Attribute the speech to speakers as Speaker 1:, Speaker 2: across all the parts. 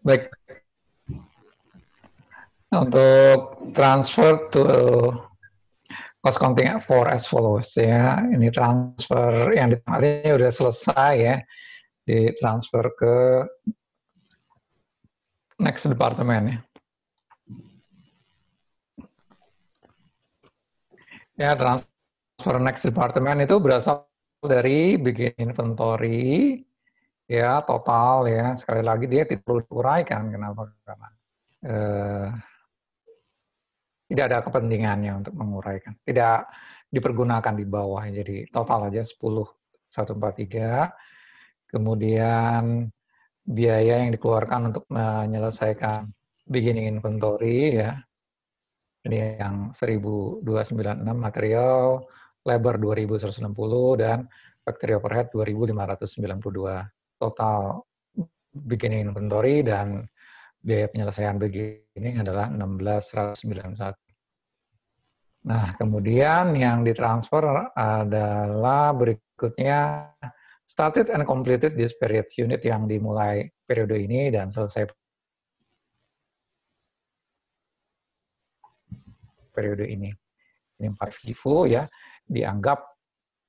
Speaker 1: Baik, untuk transfer to cost counting for as follows ya. Ini transfer yang artinya udah selesai ya, ditransfer ke next department ya. Ya, transfer next department itu berasal dari bikin inventory ya, total ya. Sekali lagi dia tidak perlu diuraikan. Kenapa? Karena tidak ada kepentingannya untuk menguraikan. Tidak dipergunakan di bawah. Jadi total aja 10.143. Kemudian biaya yang dikeluarkan untuk menyelesaikan beginning inventory ya. Ini yang 1.296 material, labor 2.160 dan factory overhead 2.592. Total beginning inventory dan biaya penyelesaian beginning adalah 16.191. Nah, kemudian yang ditransfer adalah berikutnya started and completed this period, unit yang dimulai periode ini dan selesai periode ini. Ini 4 FIFO ya, dianggap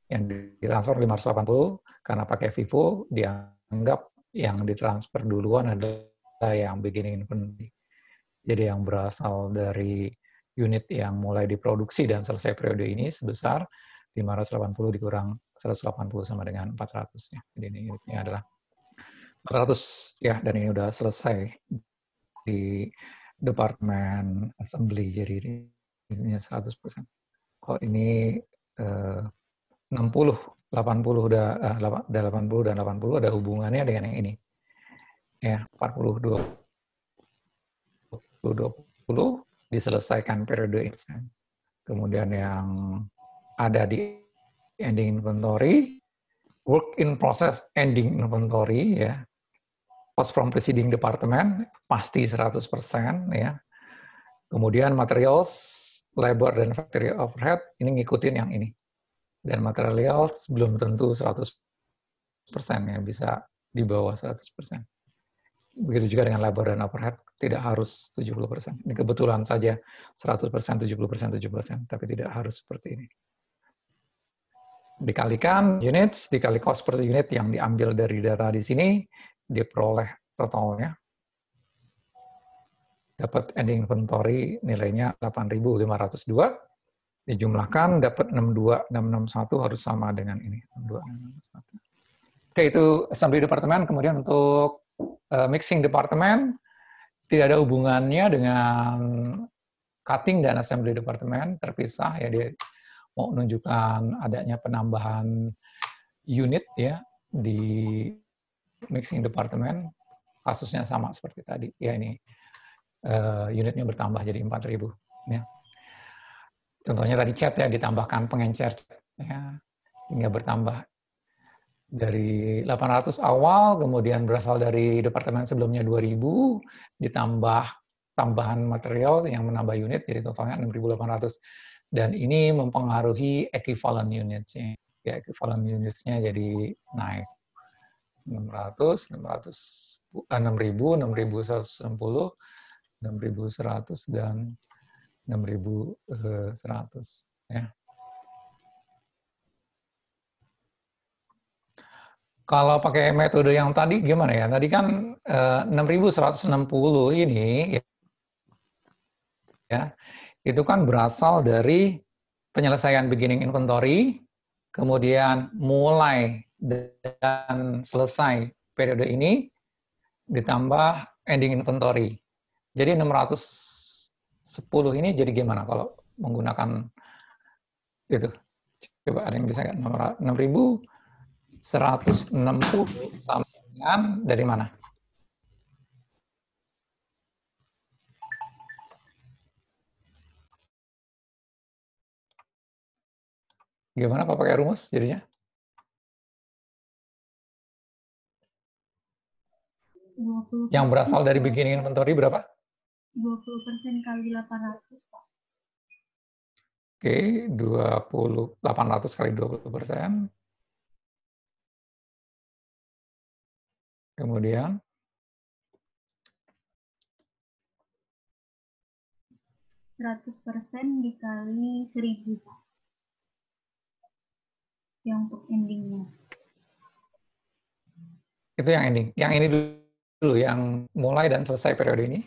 Speaker 1: yang ditransfer 580 karena pakai FIFO, dianggap yang ditransfer duluan adalah yang beginning inventory. Jadi yang berasal dari unit yang mulai diproduksi dan selesai periode ini sebesar 580 dikurang 180 sama dengan 400 ya. Jadi ini unitnya adalah 400 ya, dan ini udah selesai di departemen assembly, jadi ini 100%. Kok ini 60, 80 udah 80 dan 80 ada hubungannya dengan yang ini. Ya, 40 20 diselesaikan periode ini. Kemudian yang ada di ending inventory, work in process ending inventory ya. Cost from preceding department pasti 100% ya. Kemudian materials, labor dan factory overhead ini ngikutin yang ini. Dan materials belum tentu 100% ya, bisa di bawah 100%. Begitu juga dengan labor dan overhead, tidak harus 70%. Ini kebetulan saja 100%, 70%, 70%, tapi tidak harus seperti ini. Dikalikan units, dikali cost per unit yang diambil dari data di sini, diperoleh totalnya. Dapat ending inventory nilainya 8.502, dijumlahkan dapat 62.661 harus sama dengan ini. 62.661. Oke, itu assembly department. Kemudian untuk mixing department, tidak ada hubungannya dengan cutting dan assembly department, terpisah ya, dia mau menunjukkan adanya penambahan unit ya di mixing department, kasusnya sama seperti tadi ya, ini unitnya bertambah jadi 4.000 ya. Contohnya tadi cat ya, ditambahkan pengencer cat ya, hingga bertambah dari 800 awal, kemudian berasal dari departemen sebelumnya 2.000, ditambah tambahan material yang menambah unit, jadi totalnya 6.800. Dan ini mempengaruhi equivalent units-nya. Ya, equivalent units-nya jadi naik. 600, 6.000, 6.160, 6.100, dan 6.100. Ya. Kalau pakai metode yang tadi gimana ya? Tadi kan 6.160 ini ya, itu kan berasal dari penyelesaian beginning inventory, kemudian mulai dan selesai periode ini, ditambah ending inventory. Jadi 610 ini jadi gimana kalau menggunakan itu? Coba ada yang bisa nggak? 6.160 sama dengan dari mana? Gimana kalau pakai rumus jadinya?
Speaker 2: 20%.
Speaker 1: Yang berasal dari beginning inventory berapa?
Speaker 2: 20% kali 800, Pak.
Speaker 1: Oke, 800 kali 20%. Kemudian
Speaker 2: 100% dikali 1000, Pak. Yang untuk endingnya.
Speaker 1: Itu yang ending. Yang ini dulu, yang mulai dan selesai periode ini.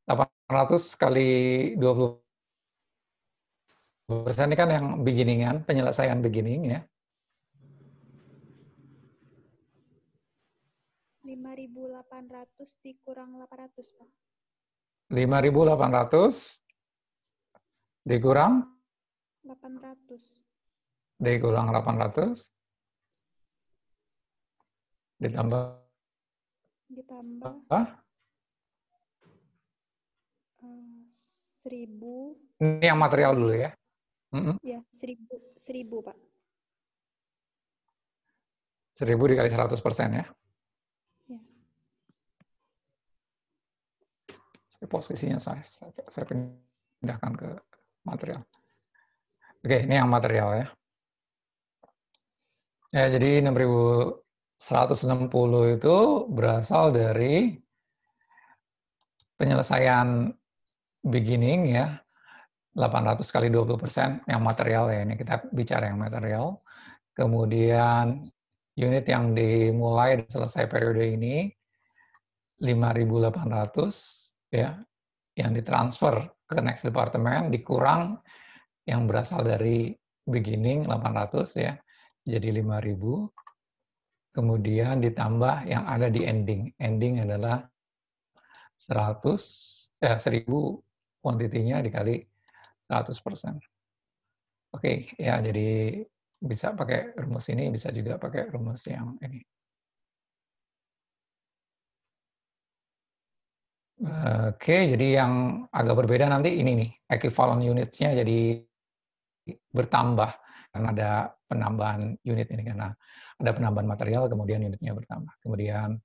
Speaker 1: 800 kali 20% ini kan yang beginningan, penyelesaian beginning ya.
Speaker 3: 5.800 dikurang 800, Pak.
Speaker 1: 5.800 dikurang
Speaker 3: 800.
Speaker 1: Dikurang 800 ditambah
Speaker 3: 1.000.
Speaker 1: Ini yang material dulu ya.
Speaker 3: Ya, 1.000, Pak.
Speaker 1: 1.000 dikali 100% ya.
Speaker 3: Ya.
Speaker 1: Posisinya saya pindahkan ke material. Oke, ini yang material ya. Ya, jadi 6.160 itu berasal dari penyelesaian beginning ya. 800 kali 20% yang material ya. Ini kita bicara yang material. Kemudian unit yang dimulai dan selesai periode ini 5.800 ya, yang ditransfer ke next department dikurang yang berasal dari beginning 800 ya, jadi 5.000. Kemudian ditambah yang ada di ending. Ending adalah 1.000 quantity-nya dikali 100%. Oke, ya jadi bisa pakai rumus ini, bisa juga pakai rumus yang ini. Oke, jadi yang agak berbeda nanti ini nih, equivalent unit-nya jadi bertambah karena ada penambahan unit ini, karena ada penambahan material, kemudian unitnya bertambah. Kemudian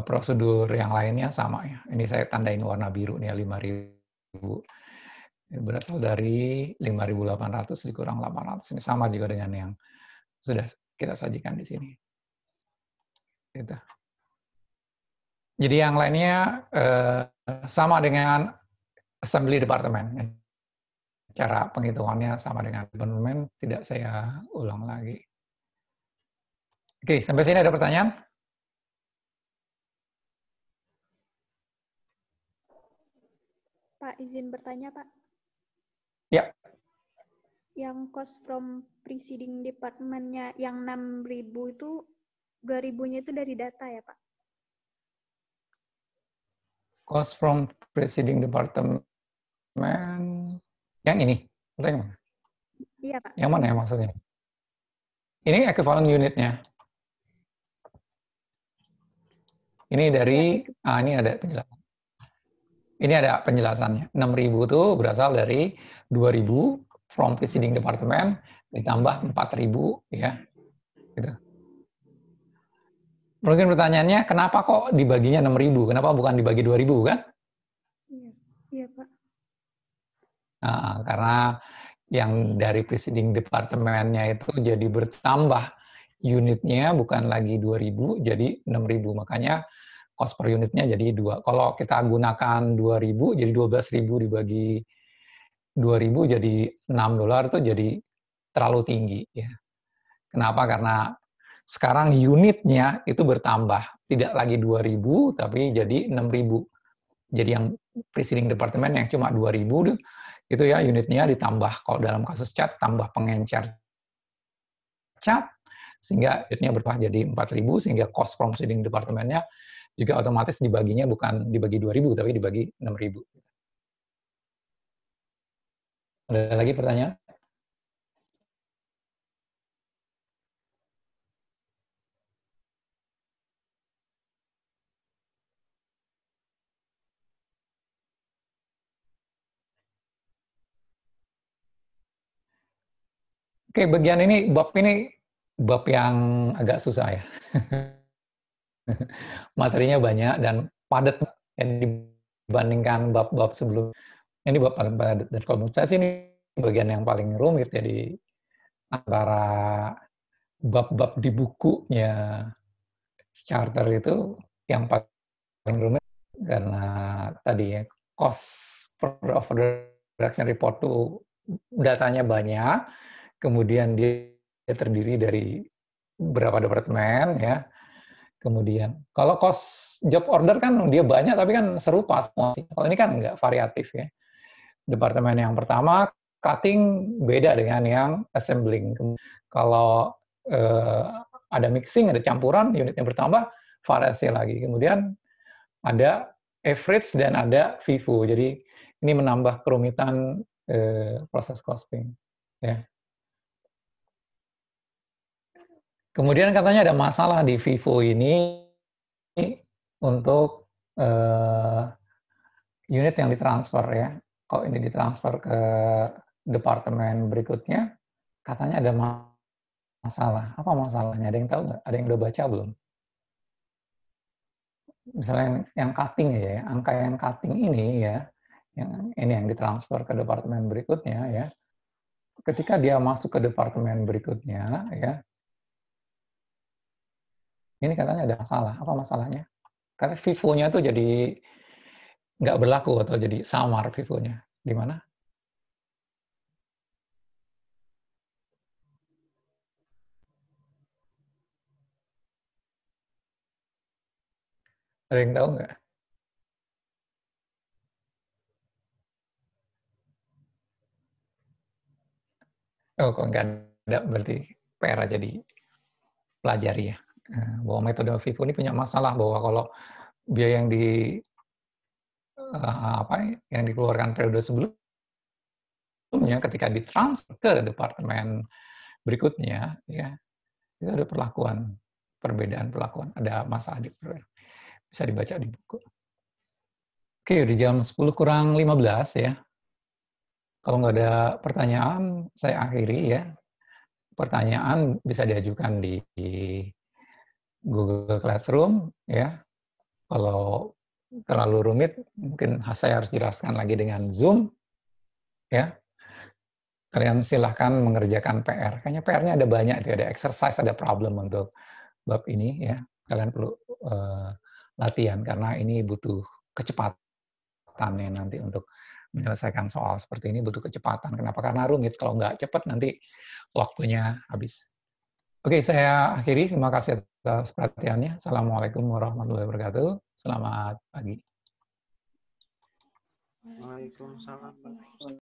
Speaker 1: prosedur yang lainnya sama ya. Ini saya tandain warna biru nih, 5.000. Ini berasal dari 5.800 dikurang 800. Ini sama juga dengan yang sudah kita sajikan di sini. Gitu. Jadi yang lainnya sama dengan assembly department. Cara penghitungannya sama dengan departemen, tidak saya ulang lagi. Oke, sampai sini ada pertanyaan?
Speaker 3: Pak, izin bertanya, Pak.
Speaker 1: Ya.
Speaker 3: Yang cost from preceding department-nya yang 6.000 itu, 2.000-nya itu dari data ya, Pak?
Speaker 1: Cost from preceding department yang ini? Atau yang mana?
Speaker 3: Iya, Pak.
Speaker 1: Yang mana ya maksudnya? Ini equivalent unitnya. Ini dari, ini ada penjelasan. Ini ada penjelasannya. 6.000 itu berasal dari 2.000 from preceding department ditambah 4.000 ya. Gitu. Mungkin pertanyaannya, kenapa kok dibaginya 6.000? Kenapa bukan dibagi 2.000 kan?
Speaker 3: Iya, Pak.
Speaker 1: Nah, karena yang dari preceding department-nya itu jadi bertambah unitnya, bukan lagi 2.000, jadi 6.000. Makanya cost per unitnya jadi 2. Kalau kita gunakan 2.000, jadi 12.000 dibagi 2.000 jadi $6 itu jadi terlalu tinggi. Ya. Kenapa? Karena sekarang unitnya itu bertambah. Tidak lagi 2.000, tapi jadi 6.000. Jadi yang preceding department yang cuma 2.000, itu ya unitnya ditambah. Kalau dalam kasus cat, tambah pengencer cat, sehingga unitnya bertambah jadi 4.000, sehingga cost from preceding department-nya juga otomatis dibaginya bukan dibagi 2.000, tapi dibagi 6.000. Ada lagi pertanyaan? Oke, bagian ini, bab yang agak susah ya. Materinya banyak dan padat dibandingkan bab-bab sebelum. Ini bab paling padat. Dan kalau menurut saya sih ini bagian yang paling rumit ya di antara bab-bab di bukunya charter itu yang paling rumit karena tadi ya cost of production report tuh datanya banyak, kemudian dia terdiri dari beberapa departemen ya. Kemudian kalau cost job order kan dia banyak tapi kan serupa semua. Kalau ini kan enggak, variatif ya. Departemen yang pertama cutting beda dengan yang assembling. Kalau ada mixing, ada campuran, unitnya bertambah, variasi lagi. Kemudian ada average dan ada FIFO. Jadi ini menambah kerumitan proses costing. Ya. Kemudian katanya ada masalah di FIFO ini untuk unit yang ditransfer ya. Kalau ini ditransfer ke departemen berikutnya, katanya ada masalah. Apa masalahnya? Ada yang tahu nggak? Ada yang udah baca belum? Misalnya yang cutting ya, angka yang cutting ini ya, yang ini yang ditransfer ke departemen berikutnya ya. Ketika dia masuk ke departemen berikutnya ya, ini katanya ada masalah. Apa masalahnya? Karena FIFO-nya tuh jadi nggak berlaku atau jadi samar FIFO-nya. Gimana? Ada yang tahu nggak? Oh, kok nggak ada, berarti PR aja dipelajari ya. Bahwa metode FIFO ini punya masalah, bahwa kalau biaya yang yang dikeluarkan periode sebelumnya ketika ditransfer ke departemen berikutnya ya, itu ada perbedaan perlakuan, ada masalah bisa dibaca di buku. Oke, di jam 10 kurang 15 ya. Kalau nggak ada pertanyaan, saya akhiri ya. Pertanyaan bisa diajukan di Google Classroom ya. Kalau terlalu rumit, mungkin saya harus jelaskan lagi dengan Zoom ya. Kalian silahkan mengerjakan PR. Kayaknya PR-nya ada banyak, ada exercise, ada problem untuk bab ini ya. Kalian perlu latihan karena ini butuh kecepatan ya nanti untuk menyelesaikan soal seperti ini butuh kecepatan. Kenapa? Karena rumit. Kalau nggak cepat nanti waktunya habis. Oke, saya akhiri. Terima kasih atas perhatiannya. Assalamualaikum warahmatullahi wabarakatuh. Selamat pagi.
Speaker 4: Waalaikumsalam.